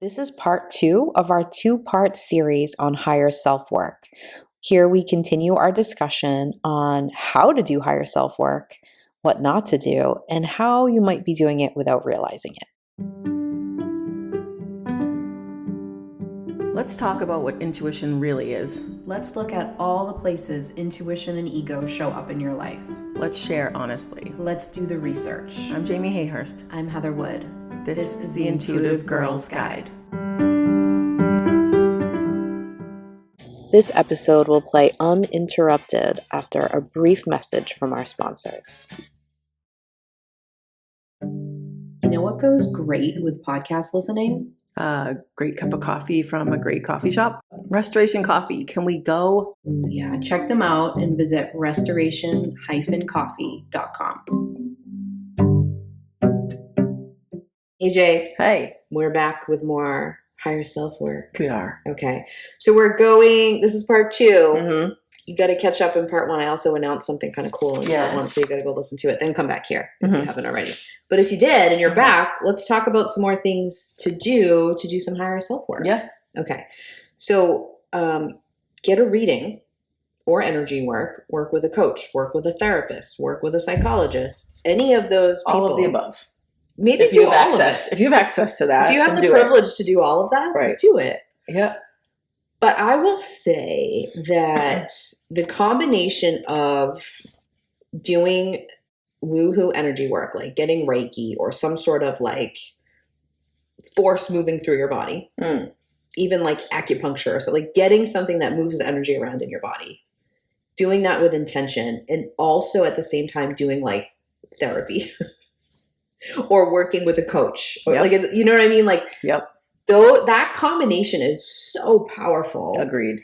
This is part 2 of our 2-part series on higher self-work. Here we continue our discussion on how to do higher self-work, what not to do, and how you might be doing it without realizing it. Let's talk about what intuition really is. Let's look at all the places intuition and ego show up in your life. Let's share honestly. Let's do the research. I'm Jamie Hayhurst. I'm Heather Wood. This is the Intuitive Girls Guide. This episode will play uninterrupted after a brief message from our sponsors. You know what goes great with podcast listening? A great cup of coffee from a great coffee shop. Restoration Coffee. Can we go? Yeah, check them out and visit restoration-coffee.com. Hey Jay, Hey, we're back with more higher self-work. we are. Okay, so this is part 2. Mm-hmm. You got to catch up in part 1. I also announced something kind of cool in part 1, so you got to go listen to it. Then come back here if you haven't already. But if you did and you're back, let's talk about some more things to do some higher self-work. Yeah. Okay. So get a reading or energy work with a coach, work with a therapist, work with a psychologist, any of those people. All of the above. Maybe If do you have all access. of it. If you have access to that, If you have then the do privilege to do all of that, Right. do it. it. Yeah. But I will say that the combination of doing woohoo energy work, like getting Reiki or some sort of like force moving through your body, even like acupuncture, so like getting something that moves energy around in your body, doing that with intention, and also at the same time doing like therapy or working with a coach, or like, you know what I mean? Like, though that combination is so powerful. Agreed.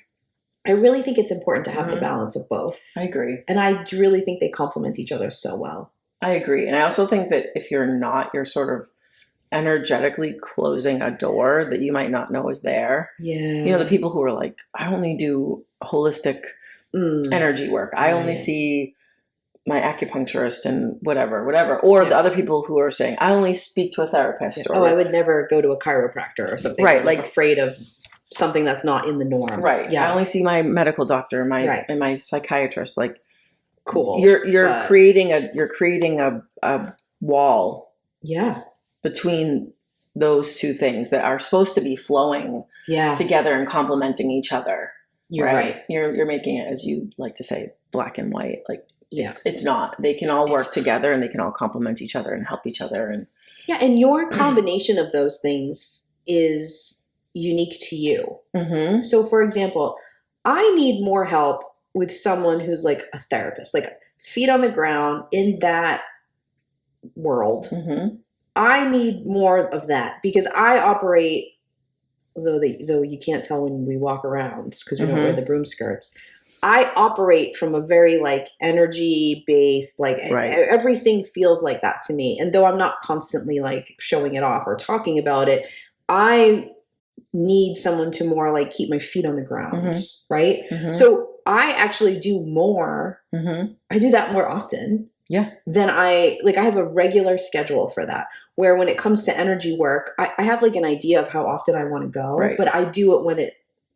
I really think it's important to have the balance of both. I agree. And I really think they complement each other so well. I agree. And I also think that if you're sort of energetically closing a door that you might not know is there. Yeah. You know, the people who are like, I only do holistic energy work. I only see my acupuncturist and whatever. Or the other people who are saying, I only speak to a therapist. Or, I would never go to a chiropractor or something. Right. I'm like afraid of something that's not in the norm. Right. Yeah. I only see my medical doctor and my psychiatrist. Like, cool. You're creating a wall. Yeah. Between those two things that are supposed to be flowing together and complementing each other. You're right. You're making it, as you like to say, black and white. Like, it's not. They can all work together and they can all complement each other and help each other. And your combination of those things is unique to you. Mm-hmm. So, for example, I need more help with someone who's like a therapist, like feet on the ground in that world. Mm-hmm. I need more of that because I operate, though you can't tell when we walk around because we don't wear the broom skirts. I operate from a very like energy based, like everything feels like that to me. And though I'm not constantly like showing it off or talking about it, I need someone to more like keep my feet on the ground. Right. Mm-hmm. So I actually do more. Mm-hmm. I do that more often. Yeah. Then I have a regular schedule for that, where when it comes to energy work, I have like an idea of how often I want to go, but I do it when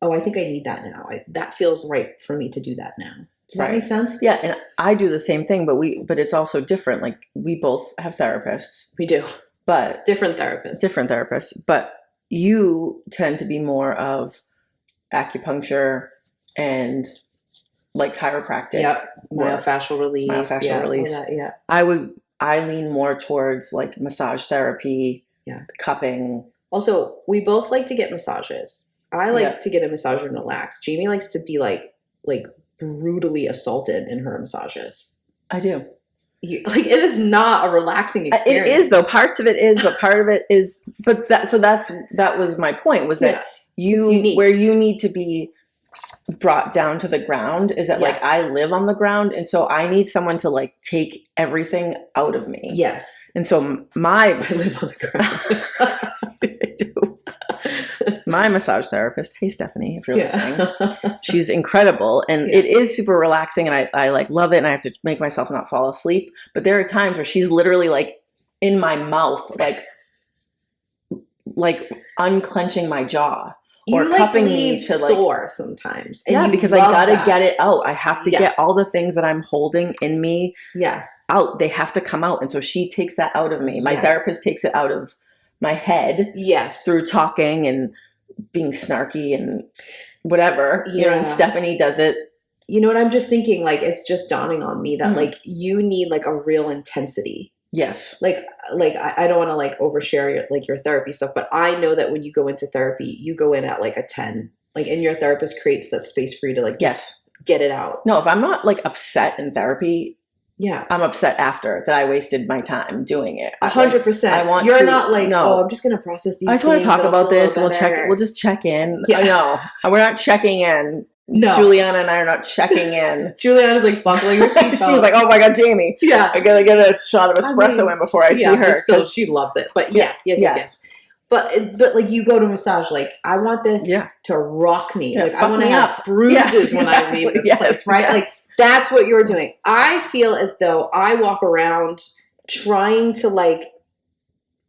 I think I need that now. That feels right for me to do that now. Does that make sense? Yeah. And I do the same thing, but it's also different. Like, we both have therapists. We do. But different therapists. But you tend to be more of acupuncture and like chiropractic. Yep. Myofascial release. That, I lean more towards like massage therapy, cupping. Also, we both like to get massages. I like to get a massage and relax. Jamie likes to be like brutally assaulted in her massages. I do. It is not a relaxing experience. It is, though. Parts of it is, but part of it is. But that was my point. Was that where you need to be brought down to the ground is that like I live on the ground, and so I need someone to like take everything out of me. Yes. And so I live on the ground. I do. My massage therapist, hey Stephanie, if you're listening, she's incredible, and it is super relaxing, and I like love it, and I have to make myself not fall asleep. But there are times where she's literally like in my mouth, like like unclenching my jaw you or like cupping leave me to sore sometimes. And yeah, you because I love gotta that. get it out. I have to Yes. get all the things that I'm holding in me Yes. out. They have to come out. And so she takes that out of me. My Yes. therapist takes it out of my head Yes. through talking and being snarky and whatever. You know, and Yeah. Stephanie does it. You know what I'm just thinking? Like, it's just dawning on me that Mhm. like you need like a real intensity. Yes. Like I don't want to like overshare your therapy stuff, but I know that when you go into therapy, you go in at like a 10. Like, and your therapist creates that space for you to like just get it out. No, if I'm not like upset in therapy, yeah, I'm upset after that I wasted my time doing it. 100%. I want You're to, not like, no. oh, I'm just gonna process these. I just want to things talk and I'll about feel a this and little better. we'll just check in. Yeah. No, we're not checking in. No. Juliana and I are not checking in. Juliana's like buckling her seatbelt. She's like, oh my God, Jamie. Yeah. I gotta get a shot of espresso in before I see her. But still, she loves it. But yes. But like you go to massage, like I want this to rock me. Yeah, like I want to have bruises when I leave this place, right? Like that's what you're doing. I feel as though I walk around trying to like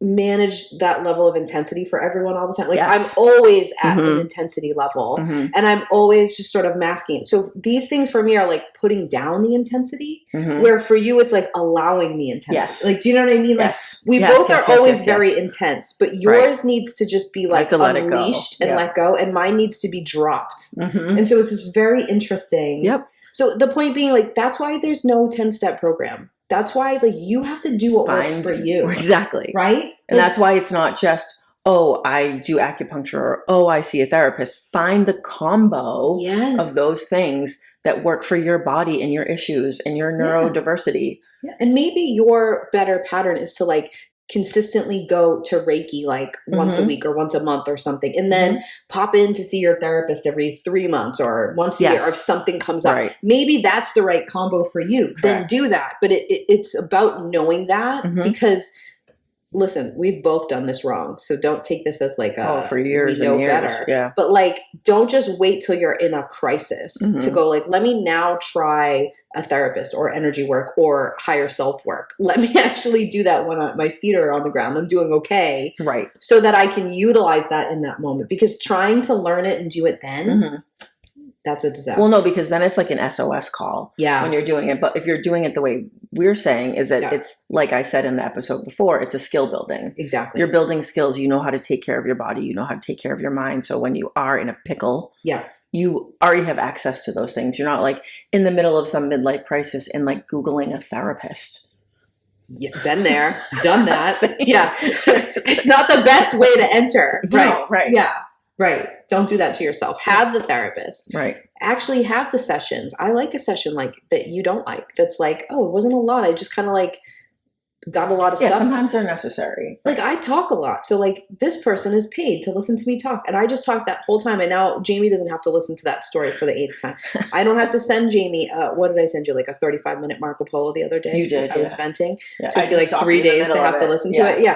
manage that level of intensity for everyone all the time. Like I'm always at an intensity level and I'm always just sort of masking it. So these things for me are like putting down the intensity where for you it's like allowing the intensity. Yes. Like, do you know what I mean? Like we both are always very intense, but yours needs to just be like unleashed and let go, and mine needs to be dropped. And so it's just very interesting. Yep. So the point being, like, that's why there's no 10-step program. That's why, like, you have to do what works for you. Exactly. Right? And that's why it's not just, oh, I do acupuncture or, oh, I see a therapist. Find the combo of those things that work for your body and your issues and your neurodiversity. Yeah. And maybe your better pattern is to, like, consistently go to Reiki like once a week or once a month or something, and then pop in to see your therapist every 3 months or once a year, or if something comes up. Maybe that's the right combo for you. Correct. Then do that. But it's about knowing that because listen, we've both done this wrong. So don't take this as like for years we know and years. better. Yeah. But like, don't just wait till you're in a crisis to go like, let me now try a therapist or energy work or higher self work. Let me actually do that when my feet are on the ground. I'm doing okay. Right. So that I can utilize that in that moment, because trying to learn it and do it then, that's a disaster. Well, no, because then it's like an SOS call when you're doing it. But if you're doing it the way we're saying, is that it's like I said in the episode before, it's a skill building. Exactly. You're building skills. You know how to take care of your body. You know how to take care of your mind. So when you are in a pickle, you already have access to those things. You're not like in the middle of some midlife crisis and like Googling a therapist. Yeah, been there, done that. It's not the best way to enter. No, right. Yeah. Right. Don't do that to yourself. Have the therapist. Right. Actually have the sessions. I like a session like that you don't like. That's like, oh, it wasn't a lot. I just kind of like got a lot of stuff. Sometimes they're necessary. Like I talk a lot. So like this person is paid to listen to me talk. And I just talk that whole time. And now Jamie doesn't have to listen to that story for the 8th time. I don't have to send Jamie, what did I send you? Like a 35-minute Marco Polo the other day? You did. I was venting. Yeah. Took you like 3 days to have to listen to it. Yeah.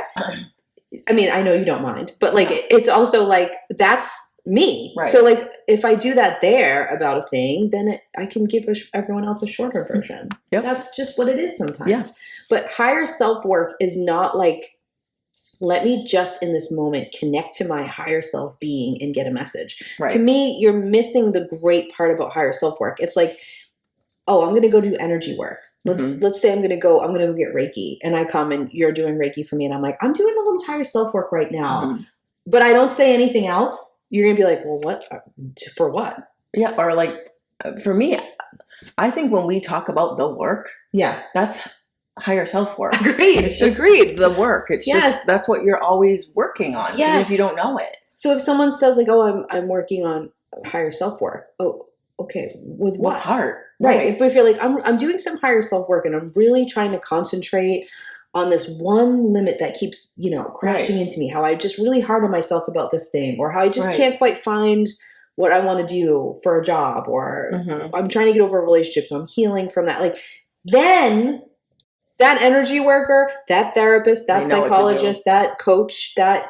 I mean, I know you don't mind, but like, it's also like, that's me. Right. So like, if I do that there about a thing, then I can give everyone else a shorter version. Yep. That's just what it is sometimes. Yeah. But higher self-work is not like, let me just in this moment connect to my higher self being and get a message. Right. To me, you're missing the great part about higher self-work. It's like, oh, I'm going to go do energy work. Let's say I'm going to go get Reiki, and I come and you're doing Reiki for me. And I'm like, I'm doing a little higher self-work right now, but I don't say anything else. You're going to be like, well, what, for what? Yeah. Or like, for me, I think when we talk about the work, that's higher self-work. Agreed. It's just the work. It's just, that's what you're always working on. Even if you don't know it. So if someone says like, oh, I'm working on higher self-work. Oh, okay. With what part? Right. But if you're like, I'm doing some higher self-work and I'm really trying to concentrate on this one limit that keeps, crashing into me, how I just really hard on myself about this thing, or how I just can't quite find what I want to do for a job, or I'm trying to get over a relationship, so I'm healing from that. Like, then that energy worker, that therapist, that psychologist, that coach, that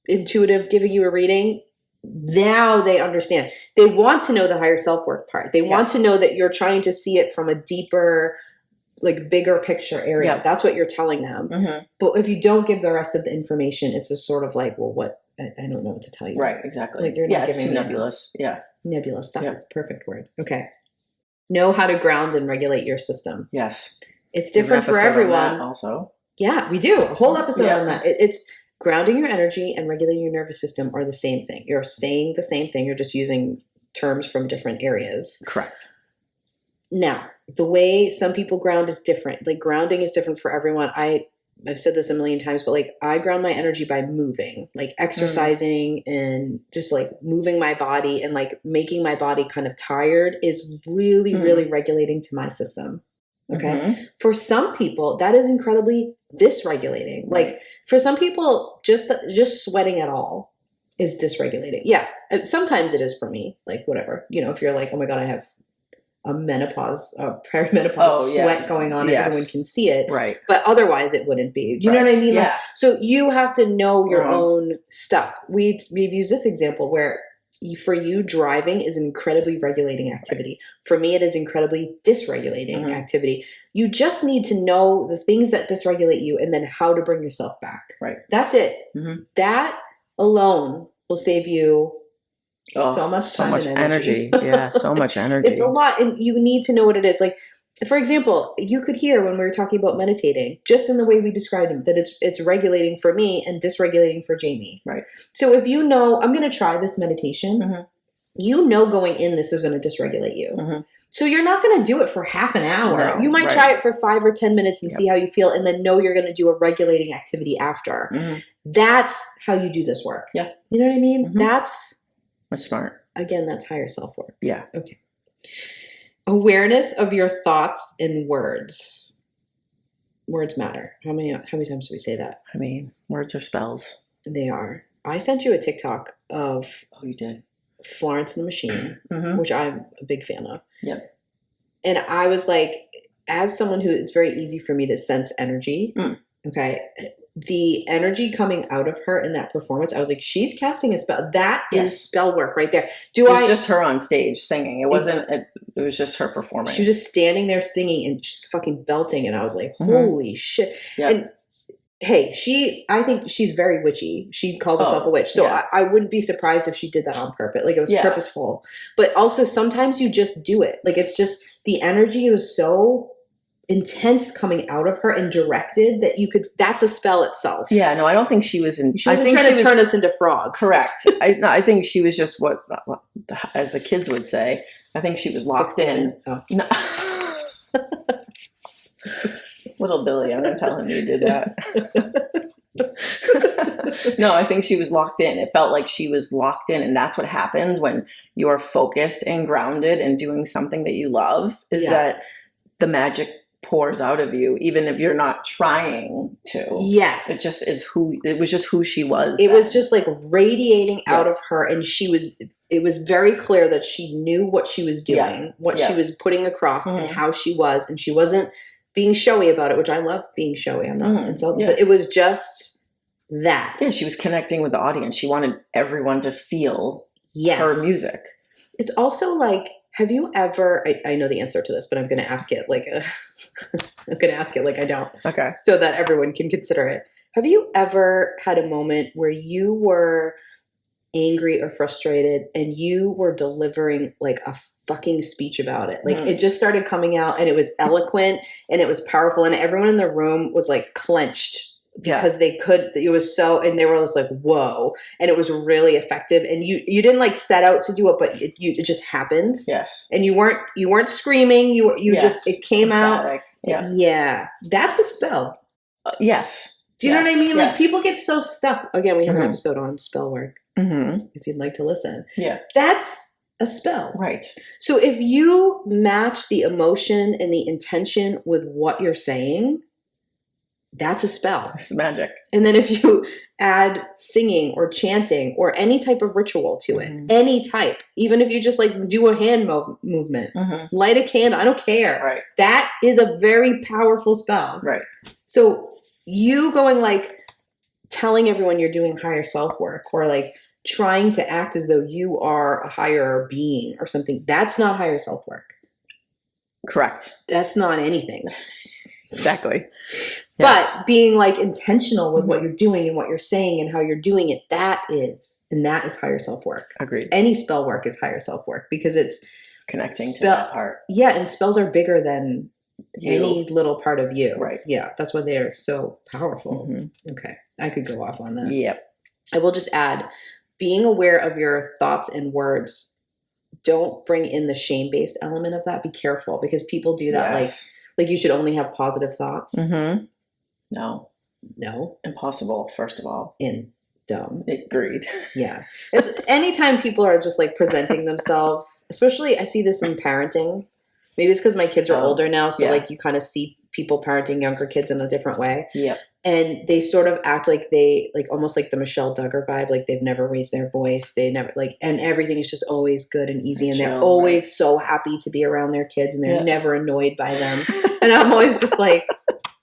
intuitive giving you a reading, now they understand. They want to know the higher self-work part. They want to know that you're trying to see it from a deeper like bigger picture area. Yeah. That's what you're telling them. Mm-hmm. But if you don't give the rest of the information, it's just sort of like, well, what? I don't know what to tell you. Right, exactly. Like you're not it's giving too me nebulous. Yeah. Nebulous stuff. Yeah. Perfect word. Okay. Know how to ground and regulate your system. Yes. It's different for everyone. Also. Yeah, we do. A whole episode Yeah. on that. It's grounding your energy and regulating your nervous system are the same thing. You're saying the same thing. You're just using terms from different areas. Correct. Now, the way some people ground is different. Like grounding is different for everyone. I've said this a million times, but like I ground my energy by moving, like exercising and just like moving my body and like making my body kind of tired is really, really regulating to my system. Okay. Mm-hmm. For some people, that is incredibly dysregulating. Right. Like for some people, just sweating at all is dysregulating. Yeah. Sometimes it is for me, like whatever, if you're like, oh my God, I have a perimenopause sweat going on and everyone can see it. Right. But otherwise it wouldn't be. Do you know what I mean? Yeah. Like, so you have to know your own stuff. We've used this example where for you, driving is an incredibly regulating activity. For me, it is incredibly dysregulating activity. You just need to know the things that dysregulate you and then how to bring yourself back. Right. That's it. Mm-hmm. That alone will save you so much time and energy. Yeah, so much energy. It's a lot, and you need to know what it is. Like, for example, you could hear when we were talking about meditating, just in the way we described them, that it's regulating for me and dysregulating for Jamie. Right. So if you know, I'm going to try this meditation, going in, this is going to dysregulate you. Mm-hmm. So you're not going to do it for half an hour. No, you might try it for 5 or 10 minutes and see how you feel, and then know you're going to do a regulating activity after. Mm-hmm. That's how you do this work. Yeah. You know what I mean? Mm-hmm. That's smart. Again, that's higher self-work. Yeah. Okay. Awareness of your thoughts and words. Words matter. How many times do we say that? I mean, words are spells. They are. I sent you a TikTok of you did. Florence and the Machine, which I'm a big fan of. Yep. And I was like, as someone who, it's very easy for me to sense energy. Okay. The energy coming out of her in that performance, I was like, she's casting a spell. That is spell work right there. It was just her on stage singing. It wasn't, it was just her performing. She was just standing there singing and just fucking belting. And I was like, holy shit. Yep. And hey, I think she's very witchy. She calls herself a witch. So I wouldn't be surprised if she did that on purpose. Like it was purposeful. But also sometimes you just do it. Like it's just, the energy was so intense coming out of her and directed that that's a spell itself. Yeah, no, I don't think she was in. She wasn't trying to turn us into frogs. Correct. I think she was just what, as the kids would say, I think she was locked in. Oh. No. Little Billy, I'm going to tell him you did that. No, I think she was locked in. It felt like she was locked in. And that's what happens when you're focused and grounded and doing something that you love, is that the magic pours out of you, even if you're not trying to. Yes. It was just who she was. It was just like radiating out of her. And it was very clear that she knew what she was doing, what she was putting across and how she was. And she wasn't being showy about it, which I love being showy. I'm not insulted, but it was just that. Yeah, she was connecting with the audience. She wanted everyone to feel her music. It's also like, have you ever, I know the answer to this, but I'm going to ask it like I don't. Okay. So that everyone can consider it. Have you ever had a moment where you were angry or frustrated and you were delivering like a fucking speech about it? Like it just started coming out and it was eloquent and it was powerful and everyone in the room was like clenched because it was so, and they were just like, whoa. And it was really effective. And you didn't like set out to do it, but it just happened. Yes. And you weren't screaming. It came out. Yeah. Yeah. That's a spell. Yes. Do you know what I mean? Yes. Like people get so stuck. Again, we have an episode on spell work. If you'd like to listen. Yeah. That's a spell. Right. So if you match the emotion and the intention with what you're saying, that's a spell. It's magic. And then if you add singing or chanting or any type of ritual to it, any type, even if you just like do a hand movement, light a candle, I don't care. Right. That is a very powerful spell. Right. So you going like telling everyone you're doing higher self work or like trying to act as though you are a higher being or something, that's not higher self work. Correct. That's not anything. Exactly. Yes. But being like intentional with what you're doing and what you're saying and how you're doing it, that is higher self-work. Agreed. Any spell work is higher self-work because it's connecting to that part. Yeah, and spells are bigger than any little part of you. Right. Yeah, that's why they're so powerful. Mm-hmm. Okay, I could go off on that. Yep. I will just add, being aware of your thoughts and words, don't bring in the shame-based element of that. Be careful because people do that. Yes. Like you should only have positive thoughts. Mm-hmm. No. Impossible, first of all. And dumb. Agreed. Yeah. It's anytime people are just like presenting themselves, especially I see this in parenting. Maybe it's because my kids are older now. So like you kind of see people parenting younger kids in a different way. Yeah. And they sort of act like they like almost like the Michelle Duggar vibe. Like they've never raised their voice. They never like, and everything is just always good and easy. And they're always so happy to be around their kids and they're never annoyed by them. And I'm always just like,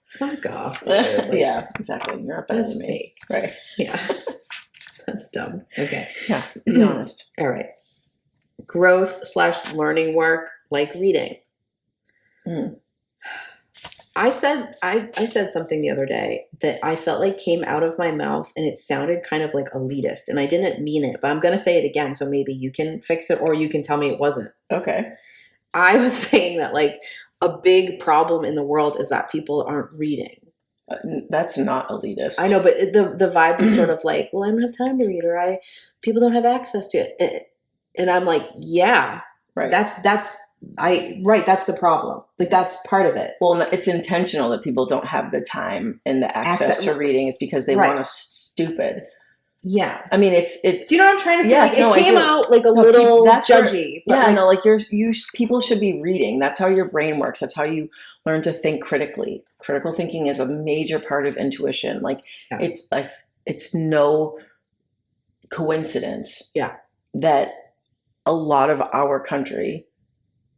fuck off. Dude. Yeah, exactly. You're not better than me. Fake. Right. Yeah. That's dumb. Okay. Yeah. Be honest. All right. Growth/learning work like reading. Mm. I said something the other day that I felt like came out of my mouth and it sounded kind of like elitist and I didn't mean it, but I'm going to say it again so maybe you can fix it or you can tell me it wasn't. Okay. I was saying that like a big problem in the world is that people aren't reading. That's not elitist. I know, but the vibe is sort of like, well, I don't have time to read or people don't have access to it. And I'm like, yeah, right. That's the problem. Like that's part of it. Well, it's intentional that people don't have the time and the access to reading is because they want us stupid. Yeah. I mean, it's. Do you know what I'm trying to say? Yes, like, it came out like a little judgy. People should be reading. That's how your brain works. That's how you learn to think critically. Critical thinking is a major part of intuition. Like it's no coincidence. Yeah. That a lot of our country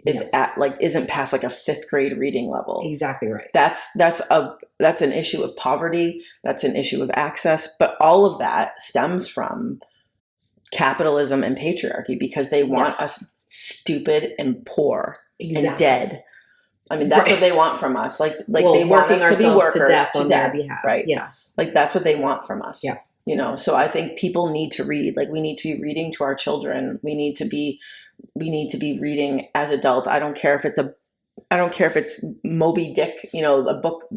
isn't past like a 5th grade reading level. Exactly right. That's an issue of poverty. That's an issue of access. But all of that stems from capitalism and patriarchy because they want us stupid and poor and dead. I mean, that's what they want from us. Like they want us to be workers to death on their behalf. Right. Yes. Like that's what they want from us. Yeah. You know, so I think people need to read. Like we need to be reading to our children. We need to be reading as adults. I don't care if it's Moby Dick, a book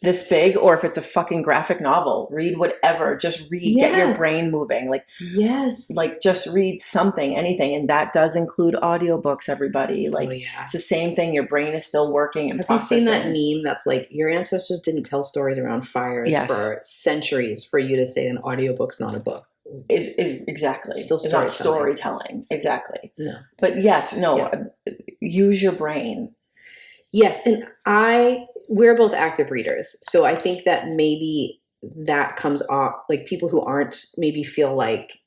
this big, or if it's a fucking graphic novel. Read whatever. Just read. Yes. Get your brain moving. Just read something, anything. And that does include audiobooks, everybody. It's the same thing. Your brain is still working and processing. Have you seen that meme that's like, your ancestors didn't tell stories around fires for centuries for you to say an audiobook's not a book? Is exactly. It's not storytelling. Exactly. No. But yes, use your brain. Yes, and we're both active readers, so I think that maybe that comes off like people who aren't maybe feel like,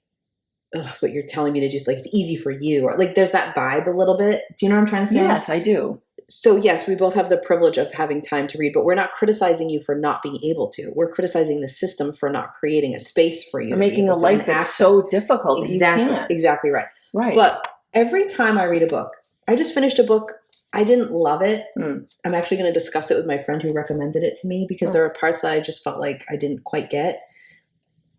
what you're telling me to do is like it's easy for you, or like there's that vibe a little bit. Do you know what I'm trying to say? Yes, I do. So yes, we both have the privilege of having time to read, but we're not criticizing you for not being able to. We're criticizing the system for not creating a space for you. We're making a life that's so difficult. Exactly, that you can't. Exactly right. Right. But every time I read a book, I just finished a book. I didn't love it. I'm actually going to discuss it with my friend who recommended it to me because there were parts that I just felt like I didn't quite get.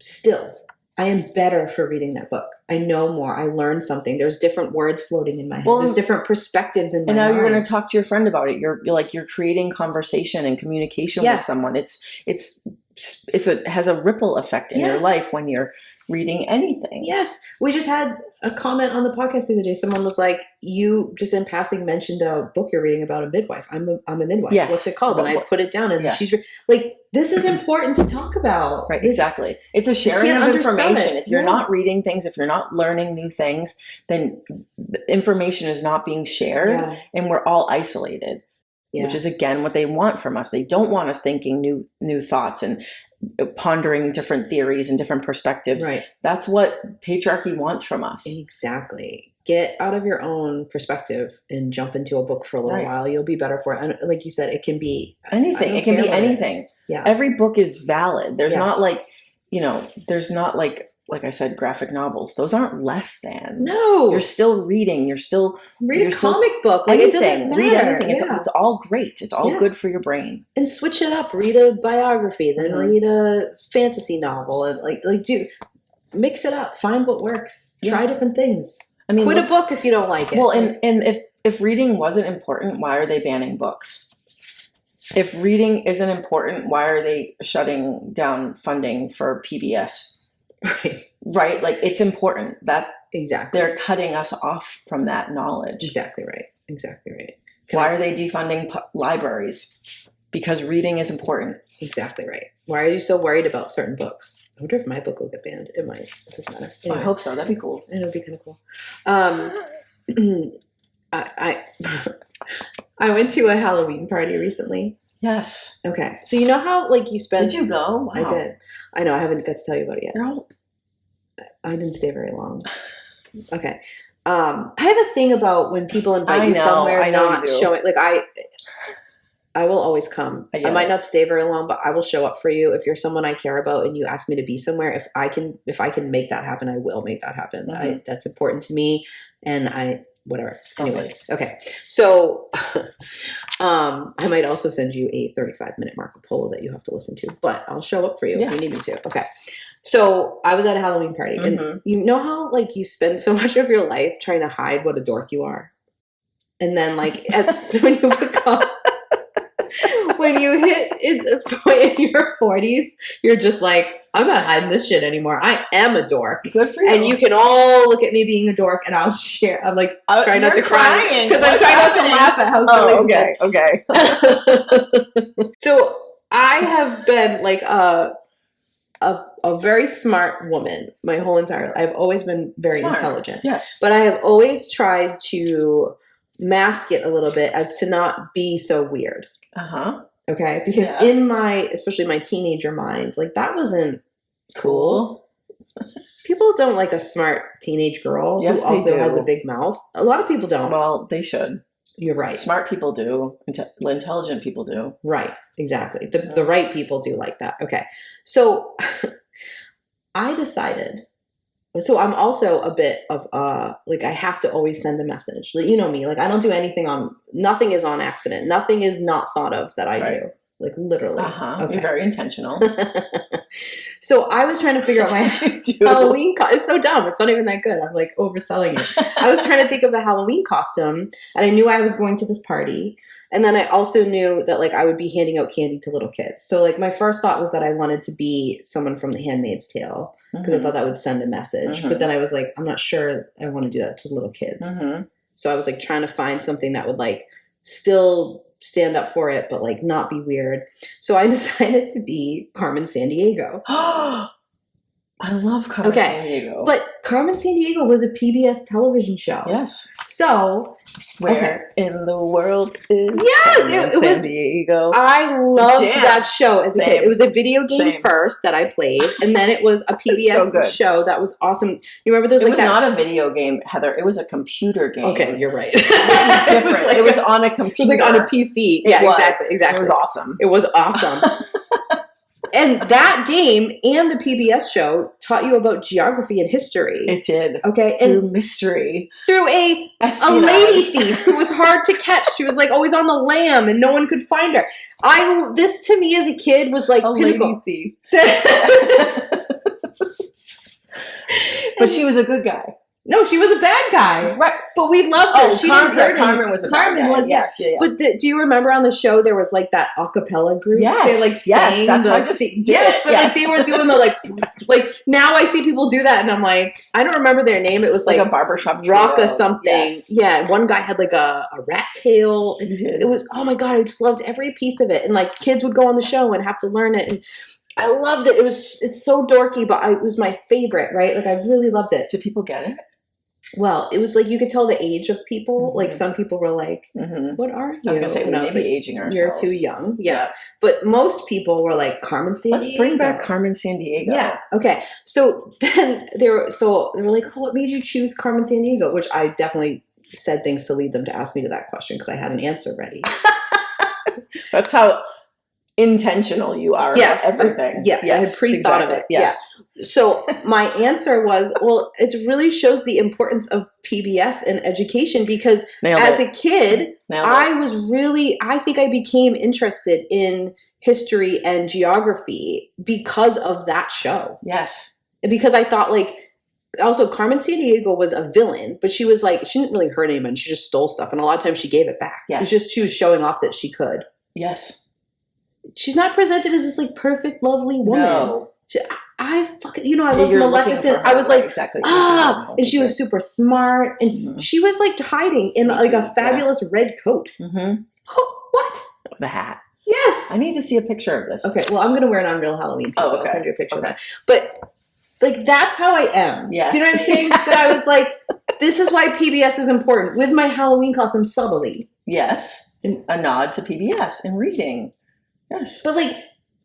Still, I am better for reading that book. I know more. I learned something. There's different words floating in my head. There's different perspectives in my mind. And now you're going to talk to your friend about it. You're creating conversation and communication with someone. It has a ripple effect in your life when you're reading anything. Yes. We just had a comment on the podcast the other day. Someone was like, you just in passing mentioned a book you're reading about a midwife. I'm a midwife. Yes. What's it called? And I put it down and she's like, this is important to talk about. Right. Exactly. It's a sharing of information. If you're not reading things, if you're not learning new things, then the information is not being shared and we're all isolated. Which is again what they want from us. They don't want us thinking new thoughts and pondering different theories and different perspectives. Right. That's what patriarchy wants from us. Exactly. Get out of your own perspective and jump into a book for a little while. You'll be better for it. And like you said, it can be anything. It can be anything. Yeah. Every book is valid. There's not like, there's not like like I said, graphic novels. Those aren't less than. No. You're still reading. You're still read a comic book. Like, anything. It doesn't matter. Read anything. Yeah. It's all great. It's all good for your brain. And switch it up. Read a biography, then read a fantasy novel, and like do mix it up. Find what works. Try different things. I mean, quit a book if you don't like it. Well, and if reading wasn't important, why are they banning books? If reading isn't important, why are they shutting down funding for PBS? Right. Like, it's important. That exactly. They're cutting us off from that knowledge. Exactly right. Why are they defunding libraries? Because reading is important. Exactly right. Why are you so worried about certain books? I wonder if my book will get banned. It might. It doesn't matter. Anyways, I hope so. That'd be cool. It would be kind of cool. I went to a Halloween party recently. Yes. Okay. So you know how like you spend. Did you go? Wow. I did. I know. I haven't got to tell you about it yet. No. I didn't stay very long. Okay. I have a thing about when people invite you somewhere, not showing. Like I will always come. I might not stay very long, but I will show up for you. If you're someone I care about and you ask me to be somewhere, if I can make that happen, I will make that happen. Mm-hmm. That's important to me, and whatever. Anyways, okay. So, I might also send you a 35-minute Marco Polo that you have to listen to, but I'll show up for you if you need me to. Okay. So I was at a Halloween party, and you know how like you spend so much of your life trying to hide what a dork you are, and then like when you become. When you hit the point in your 40s, you're just like, I'm not hiding this shit anymore. I am a dork. Good for you. And you can all look at me being a dork, and I'll share. I'm like trying not to cry because I'm trying not to laugh at how silly. Okay. So I have been like a very smart woman my whole entire life. I've always been very intelligent. Yes, but I have always tried to mask it a little bit as to not be so weird. Okay, because in especially my teenager mind, like that wasn't cool. People don't like a smart teenage girl who also has a big mouth. A lot of people don't. Well, they should. You're right. Smart people do. Intelligent people do. Right. Exactly. The right people do like that. Okay. So I decided. So I'm also a bit of like I have to always send a message. Like, you know me, like I don't do anything nothing is on accident. Nothing is not thought of that I do. Like literally. Okay. You're very intentional. So I was trying to figure out my Halloween it's so dumb. It's not even that good. I'm like overselling it. I was trying to think of a Halloween costume, and I knew I was going to this party. And then I also knew that like I would be handing out candy to little kids. So like my first thought was that I wanted to be someone from The Handmaid's Tale because I thought that would send a message. But then I was like, I'm not sure I want to do that to little kids. So I was like trying to find something that would like still stand up for it, but like not be weird. So I decided to be Carmen Sandiego. I love Carmen Sandiego. But Carmen Sandiego was a PBS television show. Yes. So where in the world is it was Sandiego? I loved that show as a kid. It was a video game first that I played, and then it was a PBS show that was awesome. You remember there's it was not a video game, Heather. It was a computer game. Okay, you're right. Which is different. It was on a computer. It was like on a PC. Yeah, exactly. It was awesome. It was awesome. And that game and the PBS show taught you about geography and history. It did. Okay. Through mystery. Through a lady thief who was hard to catch. She was like always on the lam and no one could find her. This to me as a kid was like pinnacle. Lady thief. But she was a good guy. No, she was a bad guy. Right. But we loved her. Carmen was a bad guy. Yes. But do you remember on the show there was like that a cappella group? Yes. They like sang. That's what I just yes, but like they were doing the like now I see people do that and I'm like, I don't remember their name. It was like a barbershop rock or something. Yes. Yeah. One guy had like a rat tail. He did. It was, oh my God, I just loved every piece of it. And like kids would go on the show and have to learn it. And I loved it. It's so dorky, but it was my favorite, right? Like I really loved it. Did people get it? Well, it was like you could tell the age of people. Like some people were like, "What are you?" I was gonna say we may be aging ourselves. You're too young. Yeah, but most people were like Carmen Sandiego. Let's bring back Carmen Sandiego. Yeah. Okay. So then they were like, "Oh, what made you choose Carmen Sandiego?" Which I definitely said things to lead them to ask me to that question because I had an answer ready. That's how intentional you are about everything. Yeah, I had pre-thought of it. Yes. Yeah. So my answer was, well, it really shows the importance of PBS and education because as a kid, I think I became interested in history and geography because of that show. Yes. Because I thought also Carmen Sandiego was a villain, but she was she didn't really hurt anyone. She just stole stuff. And a lot of times she gave it back. Yes. It was just, she was showing off that she could. Yes. She's not presented as this perfect, lovely woman. No. I loved Maleficent. I was exactly. And she was super smart. And she was hiding in a fabulous red coat. Mm-hmm. What? The hat. Yes. I need to see a picture of this. Okay. Well, I'm going to wear it on Real Halloween too. So okay. I'll send you a picture of that. But that's how I am. Yes. Do you know what I'm saying? That I was this is why PBS is important with my Halloween costume subtly. Yes. A nod to PBS and reading. Yes. But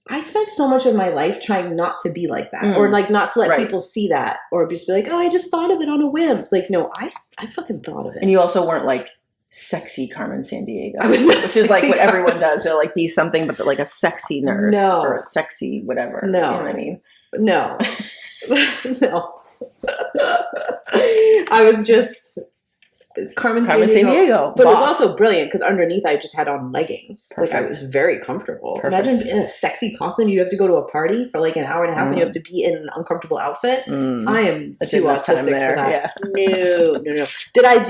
I spent so much of my life trying not to be like that or not to let people see that or just be oh, I just thought of it on a whim. No, I fucking thought of it. And you also weren't sexy Carmen Sandiego. I was not which is what everyone does. They'll be something, but they're a sexy nurse or a sexy whatever. No. You know what I mean? No. No. I was just Carmen Sandiego. But it was also brilliant because underneath I just had on leggings. Perfect. I was very comfortable. Perfect. Imagine in a sexy costume, you have to go to a party for an hour and a half and you have to be in an uncomfortable outfit. I am too autistic for that. Yeah. No. Did I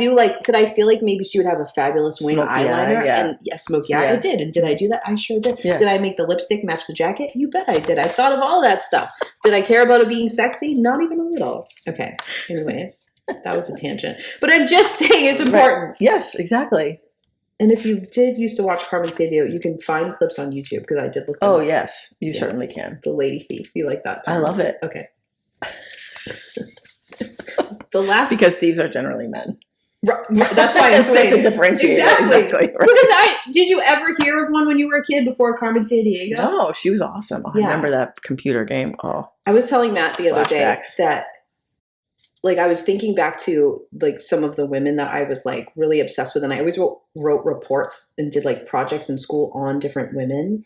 feel maybe she would have a fabulous wing eyeliner? And smoky eye. I did. And did I do that? I sure did. Yeah. Did I make the lipstick match the jacket? You bet I did. I thought of all that stuff. Did I care about it being sexy? Not even a little. Okay. Anyways. That was a tangent. But I'm just saying it's important. Right. Yes, exactly. And if you did used to watch Carmen Sandiego, you can find clips on YouTube because I did look them up. Yes. You certainly can. The Lady Thief. You like that too? I love it. Okay. Because thieves are generally men. That's why I'm saying it's a differentiator. Exactly. Right. Because did you ever hear of one when you were a kid before Carmen Sandiego? No, she was awesome. I remember that computer game. Oh. I was telling Matt the other day that I was thinking back to some of the women that I was really obsessed with, and I always wrote reports and did projects in school on different women.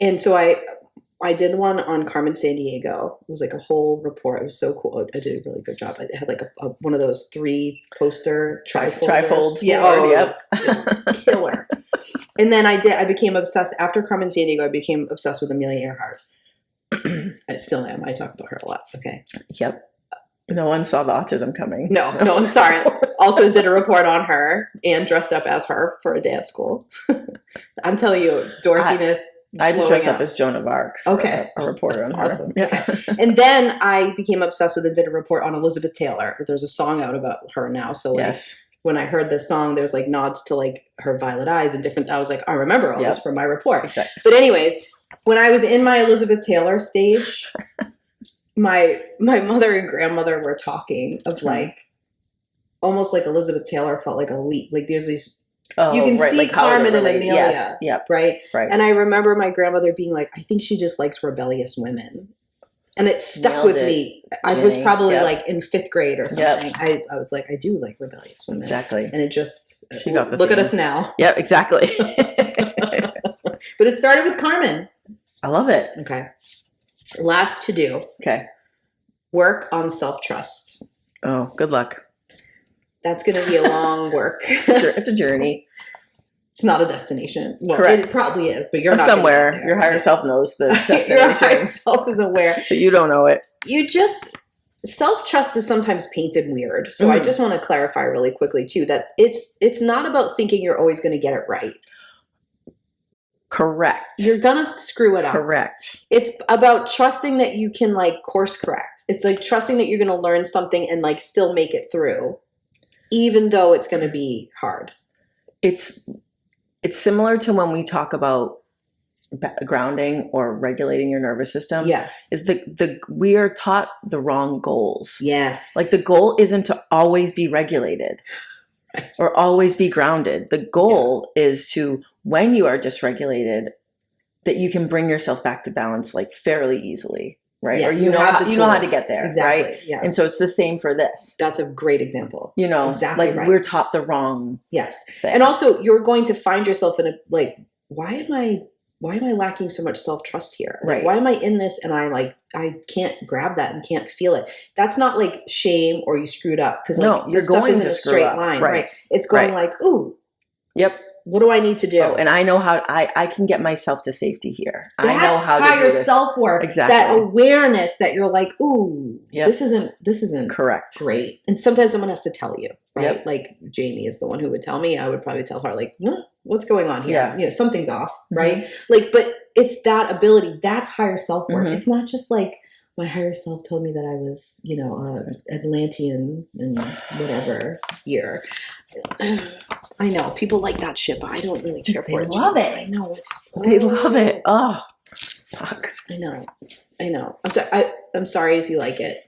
And so I did one on Carmen Sandiego. It was a whole report. It was so cool. I did a really good job. I had one of those 3-poster trifold. Yeah, it was killer. And then I became obsessed after Carmen Sandiego. I became obsessed with Amelia Earhart. I still am. I talk about her a lot. Okay. Yep. No one saw the autism coming. No, I'm sorry. Also did a report on her and dressed up as her for a dance school. I'm telling you, dorkiness. I had to dress up as Joan of Arc. Okay. A reporter on awesome. her. Yeah. Okay. And then I became obsessed with and did a report on Elizabeth Taylor. There's a song out about her now. So when I heard this song, there's nods to her violet eyes and different. I was I remember all this from my report. Exactly. But anyways, when I was in my Elizabeth Taylor stage, my mother and grandmother were talking of almost Elizabeth Taylor felt like a leap. There's these you can see Carmen and Amelia. Yes. Yep. Right? Right. And I remember my grandmother being I think she just likes rebellious women. And it stuck with me. I was probably in 5th grade or something. I was I do like rebellious women. Exactly. And it just look at us now. Yep, exactly. But it started with Carmen. I love it. Okay. Last to do. Okay. Work on self-trust. Oh, good luck. That's going to be a long work. It's a journey. It's not a destination. Well, correct. It probably is, but you're not somewhere. Your higher self knows the destination. Your higher self is aware. But you don't know it. You just self-trust is sometimes painted weird. So I just want to clarify really quickly too that it's not about thinking you're always going to get it right. Correct. You're gonna screw it up. Correct. It's about trusting that you can course correct. It's trusting that you're gonna learn something and still make it through, even though it's gonna be hard. It's similar to when we talk about grounding or regulating your nervous system. Yes. Is we are taught the wrong goals. Yes. The goal isn't to always be regulated or always be grounded. The goal is to, when you are dysregulated, that you can bring yourself back to balance fairly easily, right? Yeah, or you know how to get there, exactly, right? Yes. And so it's the same for this. That's a great example. Exactly right. We're taught the wrong yes. thing. And also you're going to find yourself in a why am I why am I lacking so much self-trust here? Like, Right. why am I in this and I can't grab that and can't feel it? That's not like shame or you screwed up, because No, you're this stuff going isn't to a screw straight up. line, Right. right? It's going Right. like, ooh, Yep. what do I need to do? Oh, and I know how I can get myself to safety here. I know how to higher do this. self-work. Exactly. That awareness that you're like, ooh, Yep. this isn't Correct. great. And sometimes someone has to tell you, right? Yep. Like Jamie is the one who would tell me. I would probably tell her like, what's going on here? Yeah. You know, something's off, Mm-hmm. right? Like, but it's that ability. That's higher self-work. Mhm. It's not just like my higher self told me that I was, you know, Atlantean and whatever year. I know people like that shit, but I don't really care for They it. love it. I know it's. They love it. Oh, fuck. I know. I'm sorry if you like it.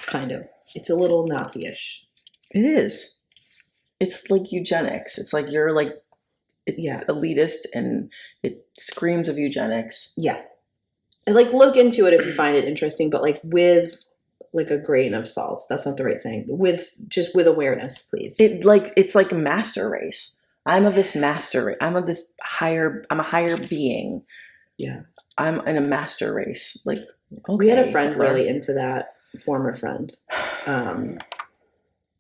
Kind of. It's a little Nazi-ish. It is. It's like eugenics. It's like you're like, it's Yeah. elitist and it screams of eugenics. Yeah. And like look into it if you find it interesting, but like with like a grain of salt. That's not the right saying. With awareness, please. It's like a master race. I'm of this master race. I'm a higher being. Yeah. I'm in a master race. Like, okay, We had a friend Hitler. really into that, former friend.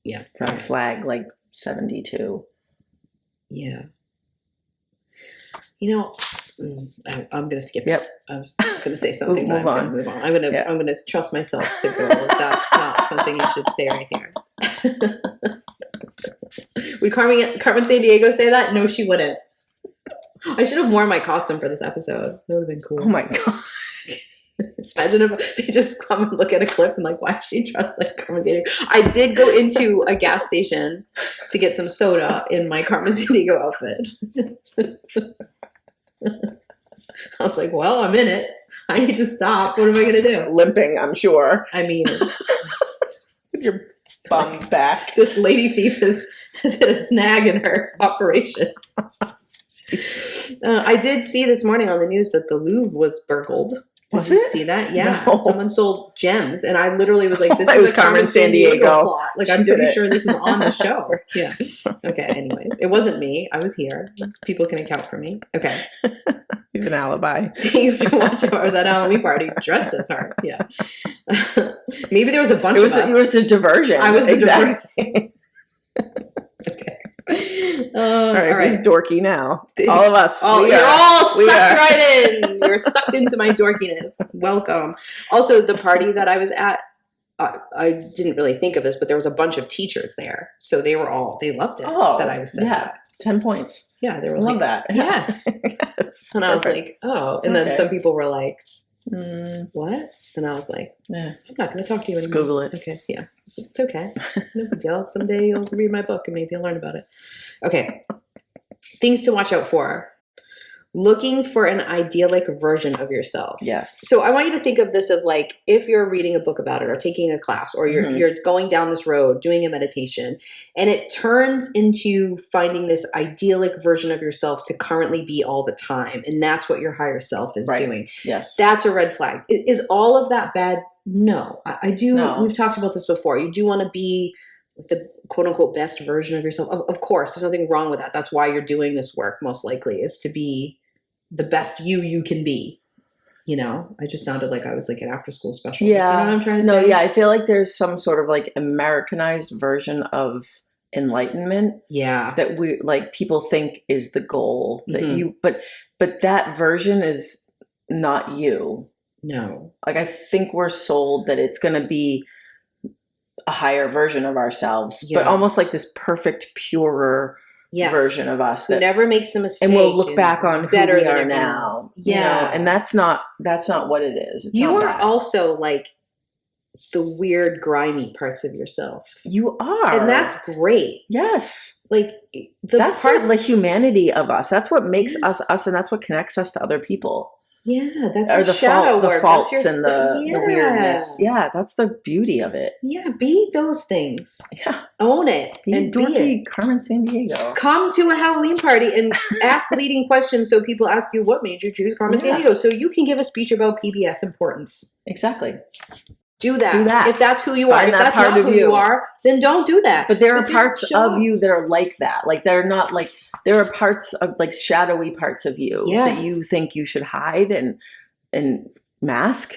Yeah. Red flag, like 72. Yeah. You know, I'm gonna skip Yep. it. I was gonna say something. Move but on. I'm gonna move on. I'm gonna trust myself to go. That's not something you should say right here. Would Carmen Sandiego say that? No, she wouldn't. I should have worn my costume for this episode. That would have been cool. Oh my God. Imagine if they just come and look at a clip and like, why is she dressed like Carmen Sandiego? I did go into a gas station to get some soda in my Carmen Sandiego outfit. I was like, well, I'm in it. I need to stop. What am I going to do? Limping, I'm sure. I mean, With your bum back. this lady thief has hit a snag in her operations. I did see this morning on the news that the Louvre was burgled. Did you see that? Yeah. No. Someone sold gems. And I literally was like, this It is was a Carmen Carmen Sandiego Sandiego. plot. Like, I'm pretty sure this was on the show. Yeah. Okay, anyways. It wasn't me. I was here. People can account for me. Okay. He's an alibi. Thanks to watch. I was at a Halloween party dressed as her. Yeah. Maybe there was a bunch of us. It was the diversion. I was the exactly. Okay. All right, all right. he's dorky now. All of us. Oh, We you're are. all We sucked are. right in. You're sucked into my dorkiness. Welcome. Also, the party that I was at, I didn't really think of this, but there was a bunch of teachers there. So they loved it that I was sent yeah. that. 10 points. Yeah, they were I love like, that. yes. Yes. And I was Perfect. like, oh. And then Okay. some people were like, Mm, what? And I was like, yeah. I'm not going to talk to you Let's anymore. Google it. Okay, yeah. It's okay. No big deal. Someday you'll read my book and maybe you'll learn about it. Okay. Things to watch out for. Looking for an idyllic version of yourself. Yes. So I want you to think of this as like if you're reading a book about it or taking a class or you're going down this road doing a meditation and it turns into finding this idyllic version of yourself to currently be all the time. And that's what your higher self is Right. doing. Yes. That's a red flag. Is all of that bad? No. I do. No. We've talked about this before. You do want to be the quote unquote best version of yourself. Of course, there's nothing wrong with that. That's why you're doing this work, most likely, is to be the best you can be. You know, I just sounded like I was like an after school special. Yeah. Do you know what I'm trying to No, say? yeah. I feel like there's some sort of like Americanized version of enlightenment Yeah. that we like people think is the goal that Mhm. you, but that version is not you. No. Like, I think we're sold that it's going to be a higher version of ourselves, but Yeah. almost like this perfect, purer Yes. version of us Who that, never makes a mistake. and we'll look back is on who better we than are everyone now. else. you know? Yeah. And that's not what it is. It's You not are that. also like the weird, grimy parts of yourself. You are. And that's great. yes. Like That's the humanity of us. That's what makes Yes. us, and that's what connects us to other people. Yeah, that's Or your the shadow fault, the work. faults That's your and the weirdness. Yeah, that's the beauty of it. Yeah, be those things. Yeah, Own it be and be it. dorky Carmen Sandiego. Come to a Halloween party and ask leading questions so people ask you what made you choose Carmen Yes. Sandiego so you can give a speech about PBS importance. Exactly. Do that. Do that. If that's who you are. Find If that that's part not of who you. you are, then don't do that. But there are just parts show of up. you that are like that. Like they're not like, there are parts of like shadowy parts of you Yes. that you think you should hide and mask.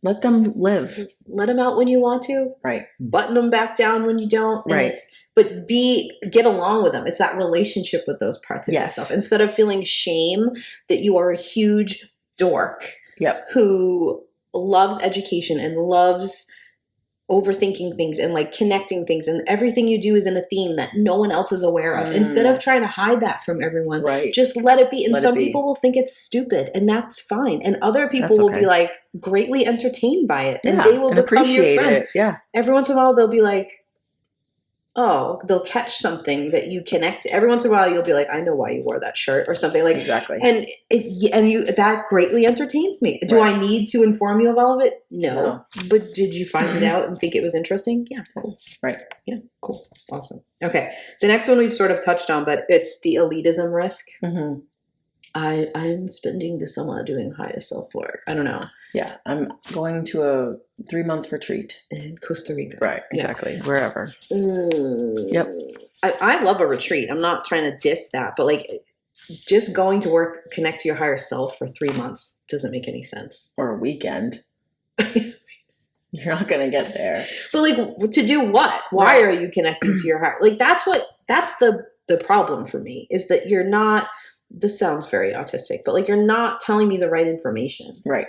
Let them live. Let them out when you want to. Right. Button them back down when you don't. And Right. But get along with them. It's that relationship with those parts of Yes. yourself. Instead of feeling shame that you are a huge dork Yep. who loves education and loves overthinking things and like connecting things, and everything you do is in a theme that no one else is aware of. Instead of trying to hide that from everyone, Right. just let it be. And Let it some be. people will think it's stupid, and that's fine. And other people That's will okay. be like greatly entertained by it, and Yeah, they will and become your appreciate friends. it. Yeah. Every once in a while, they'll be like, oh, they'll catch something that you connect. Every once in a while, you'll be like, I know why you wore that shirt or something like. Exactly. And that greatly entertains me. Do Right. I need to inform you of all of it? No. No. But did you find it Mhm. out and think it was interesting? Yeah, cool. Right. Yeah, cool. Awesome. Okay. The next one we've sort of touched on, but it's the elitism risk. Mm-hmm. I'm spending the summer doing higher self work. I don't know. Yeah. I'm going to a 3-month retreat. In Costa Rica. Right. Yeah. Exactly. Wherever. Yep. I love a retreat. I'm not trying to diss that, but like just going to work, connect to your higher self for 3 months doesn't make any sense. Or a weekend. You're not going to get there. But like to do what? Why are you connecting to your heart? Like that's the problem for me, is that you're not, this sounds very autistic, but like you're not telling me the right information. Right.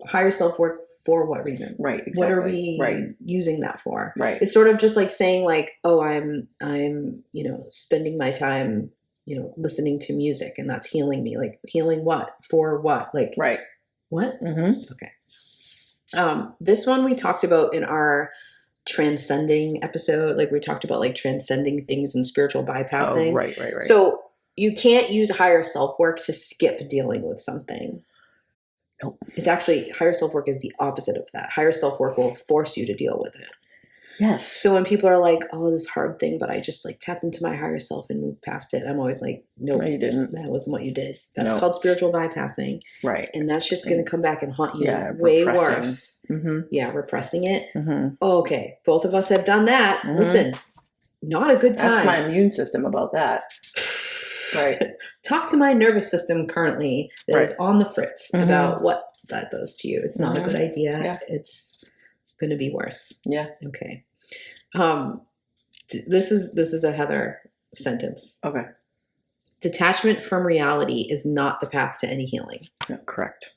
Higher self work for what reason? Right. Exactly. What are we Right. using that for? Right. It's sort of just like saying like, oh, I'm spending my time, listening to music, and that's healing me. Like healing what? For what? Like Right. what? Mm-hmm. Okay. This one we talked about in our transcending episode. Like we talked about like transcending things and spiritual bypassing. Oh, right. So you can't use higher self work to skip dealing with something. Nope. It's actually, higher self work is the opposite of that. Higher self work will force you to deal with it. Yes. So when people are like, oh, this hard thing, but I just like tapped into my higher self and moved past it, I'm always like, no, No, you didn't. that wasn't what you did. That's No. called spiritual bypassing. Right. And that shit's going to come back and haunt you way repressing. worse. Mm-hmm. Yeah, repressing it. Mm-hmm. Okay, both of us have done that. Mhm. Listen, not a good time. Ask my immune system about that. Right. Talk to my nervous system currently that is Right. on the fritz Mhm. about what that does to you. It's not a Mhm. good idea. Yeah. It's going to be worse. Yeah. Okay. This is a Heather sentence. Okay. Detachment from reality is not the path to any healing. Yeah, correct.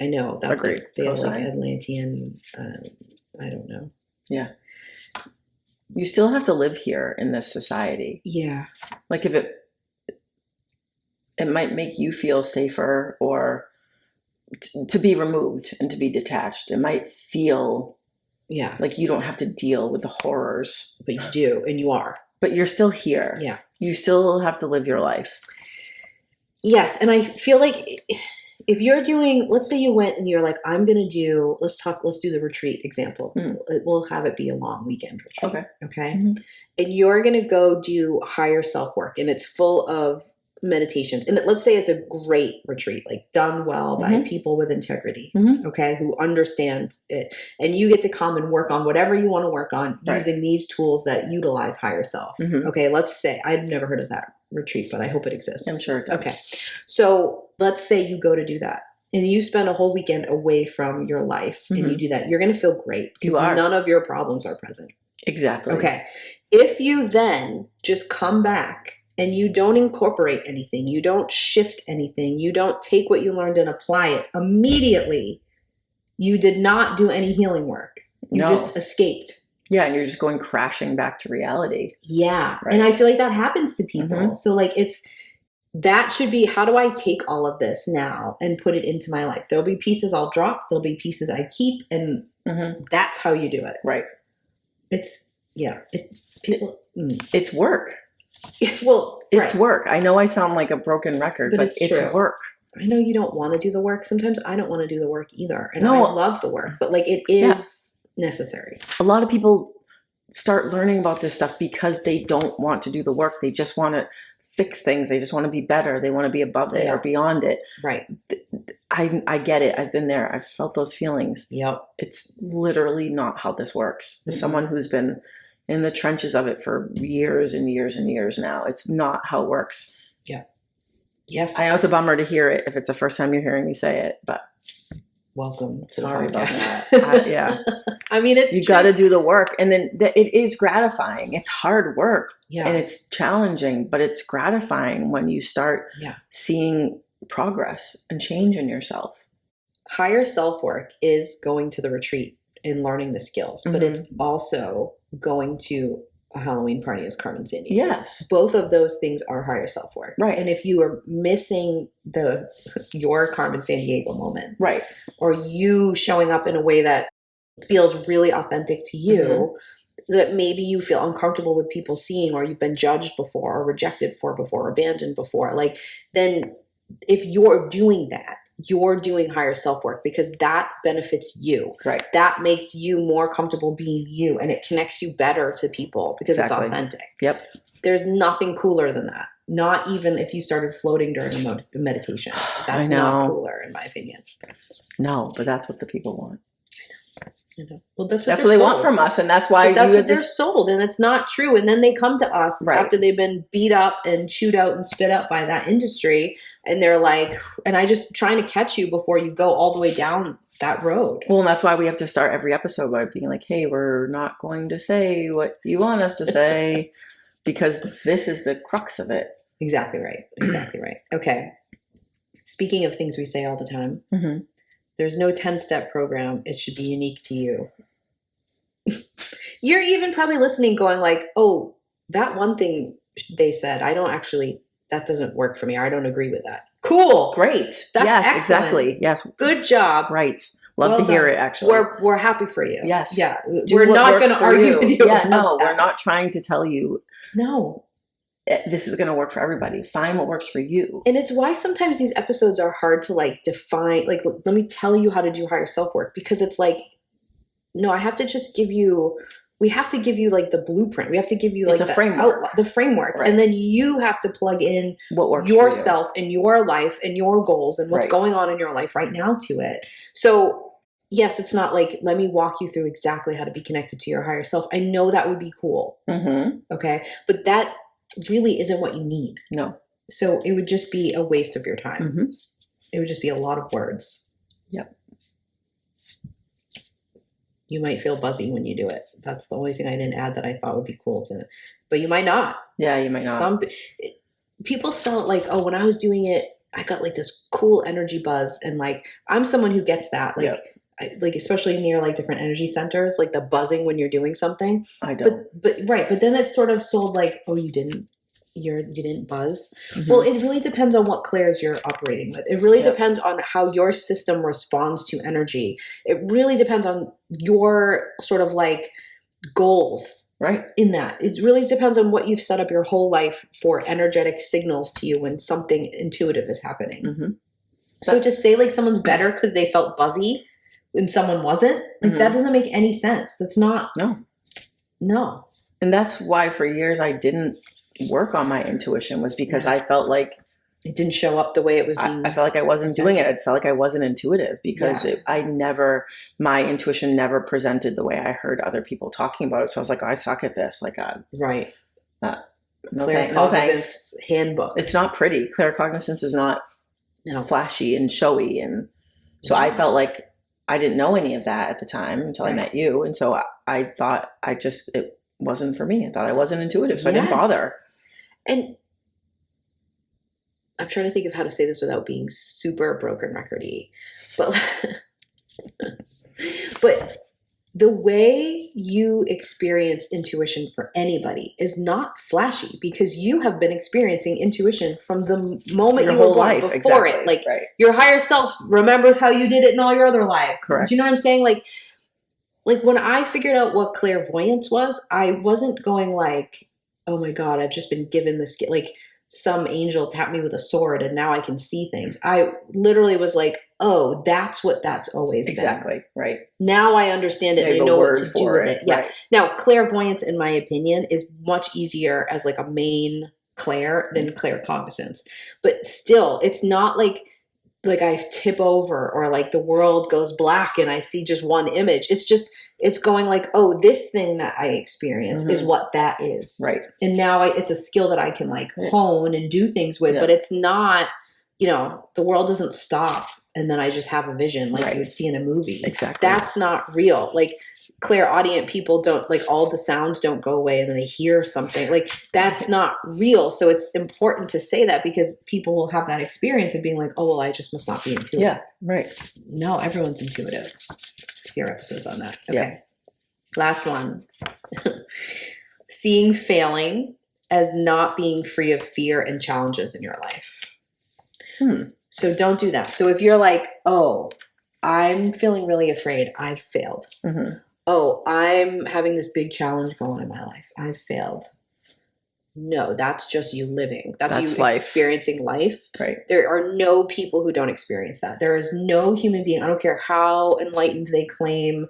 I know that's Agreed. like they have like Cosign. Atlantean. I don't know. Yeah. You still have to live here in this society. Yeah. Like if it might make you feel safer or to be removed and to be detached. It might feel Yeah. like you don't have to deal with the horrors, But you do, and you are. but you're still here. Yeah. You still have to live your life. Yes, and I feel like if you're doing, let's say you went and you're like, I'm going to do, let's do the retreat example. We'll have it be a long weekend retreat. Okay. Okay. Mhm. And you're going to go do higher self work, and it's full of meditations. And let's say it's a great retreat, like done well by Mhm. people with integrity. Mhm. Okay. Who understand it. And you get to come and work on whatever you want to work on Right. using these tools that utilize higher self. Mhm. Okay. Let's say, I've never heard of that retreat, but I hope it exists. I'm sure it does. Okay. So let's say you go to do that and you spend a whole weekend away from your life and you do that. You're going to feel great because You are. none of your problems are present. Exactly. Okay. If you then just come back and you don't incorporate anything, you don't shift anything, you don't take what you learned and apply it immediately, you did not do any healing work. You No. just escaped. Yeah, and you're just going crashing back to reality. Yeah. Right. And I feel like that happens to people. Mhm. So like that should be, how do I take all of this now and put it into my life? There'll be pieces I'll drop, there'll be pieces I keep, and Mhm. that's how you do it. Right. It's It's work. well, It's right. work. I know I sound like a broken record, But but it's it's true. work. I know you don't want to do the work. Sometimes I don't want to do the work either. And No. I love the work, but like it is necessary. A lot of people start learning about this stuff because they don't want to do the work. They just want to fix things. They just want to be better. They want to be above it or beyond it. Right. I get it. I've been there. I've felt those feelings. Yep. It's literally not how this works. As someone who's been in the trenches of it for years and years and years now, it's not how it works. Yeah. Yes. I know it's a bummer to hear it if it's the first time you're hearing me say it, but welcome to sorry the podcast. about that. Yeah. I mean, it's you got to do the work, and then it is gratifying. It's hard work, yeah, and it's challenging, but it's gratifying when you start seeing progress and change in yourself. Higher self-work is going to the retreat and learning the skills, but it's also going to a Halloween party as Carmen Sandiego. Yes. Both of those things are higher self-work. Right. And if you are missing your Carmen Sandiego moment, right, or you showing up in a way that feels really authentic to you, that maybe you feel uncomfortable with people seeing, or you've been judged before or rejected for before or abandoned before, like, then if you're doing that, you're doing higher self-work, because that benefits you. Right. That makes you more comfortable being you, and it connects you better to people because it's authentic. Yep. There's nothing cooler than that. Not even if you started floating during a meditation. That's not cooler, in my opinion. No, but that's what the people want. You know. Well, that's what they want from us, and that's why that's what they're sold, and it's not true. And then they come to us after they've been beat up and chewed out and spit up by that industry, and they're like, and I just trying to catch you before you go all the way down that road. Well, and that's why we have to start every episode by being like, hey, we're not going to say what you want us to say, because this is the crux of it. Exactly right. Exactly right. Okay. Speaking of things we say all the time, there's no 10-step program. It should be unique to you. You're even probably listening going like, oh, that one thing they said, that doesn't work for me, or I don't agree with that. Cool. Great. That's excellent. Exactly. Yes. Good job. Right. Love to hear it, actually. We're happy for you. Yes. Yeah. We're not going to argue with you. Yeah, no, we're not trying to tell you. No. This is going to work for everybody. Find what works for you. And it's why sometimes these episodes are hard to like define. Like, let me tell you how to do higher self-work, because it's like, no, I have to just give you, we have to give you like the blueprint. We have to give you like the framework. The framework. Right. And then you have to plug in what works yourself and your life and your goals and what's going on in your life right now to it. So yes, it's not like, let me walk you through exactly how to be connected to your higher self. I know that would be cool. Okay. But that really isn't what you need. No. So it would just be a waste of your time. It would just be a lot of words. Yep. You might feel buzzy when you do it. That's the only thing I didn't add that I thought would be cool to, but you might not. Yeah, you might not. Some people sell it like, oh, when I was doing it, I got like this cool energy buzz. And like, I'm someone who gets that. Like, like especially near like different energy centers, like the buzzing when you're doing something. I don't. But right. But then it's sort of sold like, oh, you didn't buzz. Well, it really depends on what clairs you're operating with. It really depends on how your system responds to energy. It really depends on your sort of like goals. Right. In that. It really depends on what you've set up your whole life for energetic signals to you when something intuitive is happening. So to say like someone's better because they felt buzzy and someone wasn't, like that doesn't make any sense. That's not. No. And that's why for years I didn't work on my intuition, was because I felt like it didn't show up the way it was being. I felt like I wasn't doing it. I felt like I wasn't intuitive because my intuition never presented the way I heard other people talking about it. So I was like, I suck at this. Like, right. Claircognizance handbook. It's not pretty. Claircognizance is not flashy and showy. And so I felt like I didn't know any of that at the time until I met you. And so I thought it wasn't for me. I thought I wasn't intuitive. So I didn't bother. And I'm trying to think of how to say this without being super broken record-y. But the way you experience intuition for anybody is not flashy, because you have been experiencing intuition from the moment you were born, before it. Like your higher self remembers how you did it in all your other lives. Correct. Do you know what I'm saying? Like when I figured out what clairvoyance was, I wasn't going like, oh my God, I've just been given this, like some angel tapped me with a sword and now I can see things. I literally was like, oh, that's what that's always been. Exactly. Right. Now I understand it and I know what to do with it. Yeah. Right. Now, clairvoyance, in my opinion, is much easier as like a main clair than claircognizance. But still, it's not like I tip over or like the world goes black and I see just one image. It's going like, oh, this thing that I experience is what that is. Right. And now it's a skill that I can like hone and do things with, but it's not, the world doesn't stop and then I just have a vision like you would see in a movie. Exactly. That's not real. Like clairaudient people don't, like all the sounds don't go away and then they hear something. Like that's not real. So it's important to say that because people will have that experience of being like, oh, well, I just must not be intuitive. Yeah, right. No, everyone's intuitive. See our episodes on that. Okay. Yeah. Last one. Seeing failing as not being free of fear and challenges in your life. So don't do that. So if you're like, oh, I'm feeling really afraid, I've failed. Oh, I'm having this big challenge going in my life, I've failed. No, that's just you living. That's you life. Experiencing life. Right. There are no people who don't experience that. There is no human being, I don't care how enlightened they claim,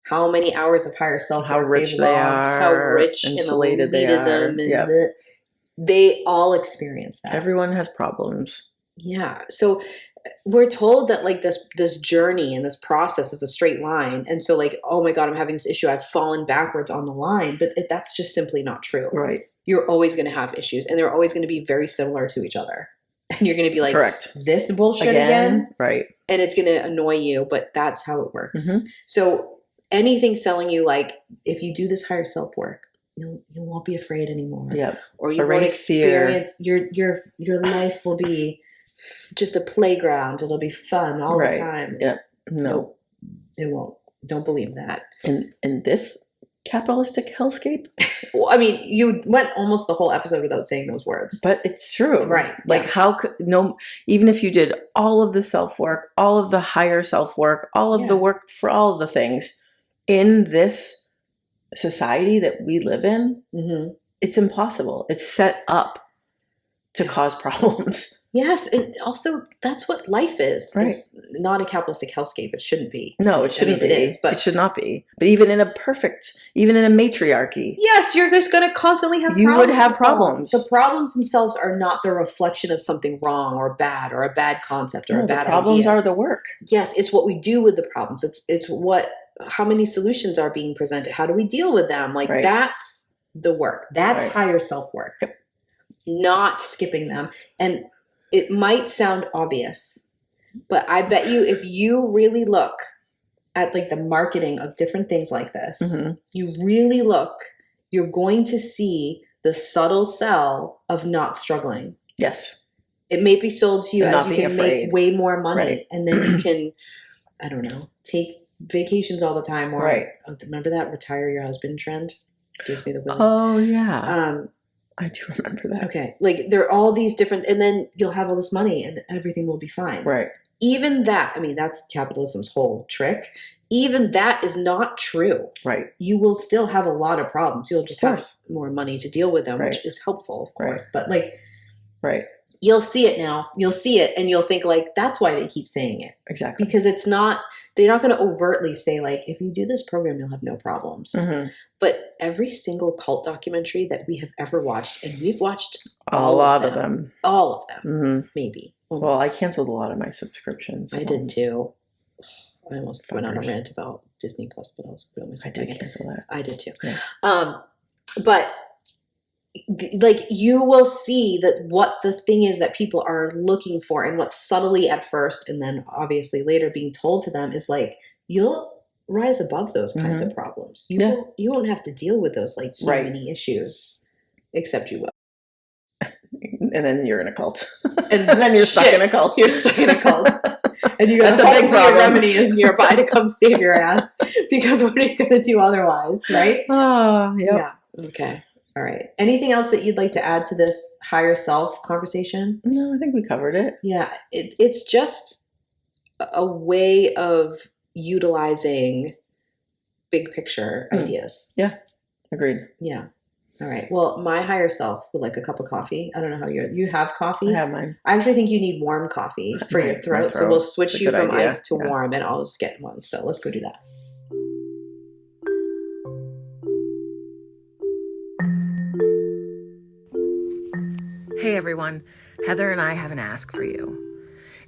how many hours of higher self, how rich they are, how rich insulated they are. And they all experience that. Everyone has problems. Yeah. So we're told that like this journey and this process is a straight line. And so like, oh my God, I'm having this issue. I've fallen backwards on the line, but that's just simply not true. Right. You're always going to have issues and they're always going to be very similar to each other. And you're going to be like, correct. This bullshit again. Right. And it's going to annoy you, but that's how it works. So anything selling you like, if you do this higher self work, you won't be afraid anymore. Yep. Or you won't experience your life will be just a playground. It'll be fun all the time. Yep. No, it won't. Don't believe that. In this capitalistic hellscape. Well, I mean, you went almost the whole episode without saying those words. But it's true. Right. Like how could even if you did all of the self-work, all of the higher self-work, all of the work for all of the things in this society that we live in, it's impossible. It's set up to cause problems. Yes, and also that's what life is. Right. It's not a capitalistic hellscape. It shouldn't be. No, it shouldn't be. It is, but it should not be. But even in a matriarchy. Yes, you're just going to constantly have problems. You would have problems. The problems themselves are not the reflection of something wrong or bad or a bad concept or a bad idea. The problems are the work. Yes, it's what we do with the problems. It's how many solutions are being presented. How do we deal with them? Like that's the work. That's higher self-work. Not skipping them. And it might sound obvious, but I bet you if you really look at like the marketing of different things like this, you really look, you're going to see the subtle sell of not struggling. Yes. It may be sold to you as you can afraid. Make way more money and then you can, I don't know, take vacations all the time or remember that retire your husband trend? Gives me the will. Oh yeah. I do remember that. Okay. Like there are all these different, and then you'll have all this money and everything will be fine. Right. Even that, I mean, that's capitalism's whole trick. Even that is not true. Right. You will still have a lot of problems. You'll just have more money to deal with them, which is helpful, of course. But like, you'll see it now. You'll see it and you'll think like, that's why they keep saying it. Exactly. Because it's not, they're not going to overtly say like, if you do this program, you'll have no problems. But every single cult documentary that we have ever watched, and we've watched a lot of them. All of them, maybe. Almost. Well, I canceled a lot of my subscriptions. I did too. I almost went on a rant about Disney Plus, but I was really I did cancel that. I did too. Yeah. But like you will see that what the thing is that people are looking for and what subtly at first and then obviously later being told to them is like, you'll rise above those kinds of problems. You won't have to deal with those like human issues, except you will. And then you're in a cult. And then you're stuck in a cult. You're stuck in a cult. And you got a big remedy is nearby to come save your ass because what are you going to do otherwise, right? Yeah. Okay. All right. Anything else that you'd like to add to this higher self conversation? No, I think we covered it. Yeah. It's just a way of utilizing big picture ideas. Yeah. Agreed. Yeah. All right. Well, my higher self would like a cup of coffee. I don't know how you have coffee? I have mine. I actually think you need warm coffee for your throat. So we'll switch you from ice to warm and I'll just get one. So let's go do that. Hey everyone, Heather and I have an ask for you.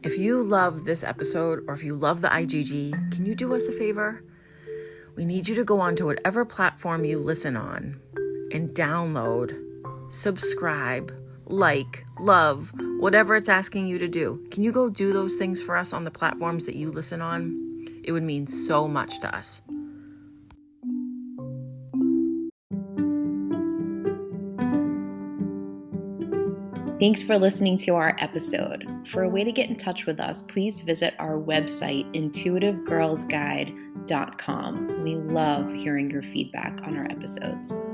If you love this episode or if you love the IGG, can you do us a favor? We need you to go onto whatever platform you listen on and download, subscribe, like, love, whatever it's asking you to do. Can you go do those things for us on the platforms that you listen on? It would mean so much to us. Thanks for listening to our episode. For a way to get in touch with us, please visit our website, intuitivegirlsguide.com. We love hearing your feedback on our episodes.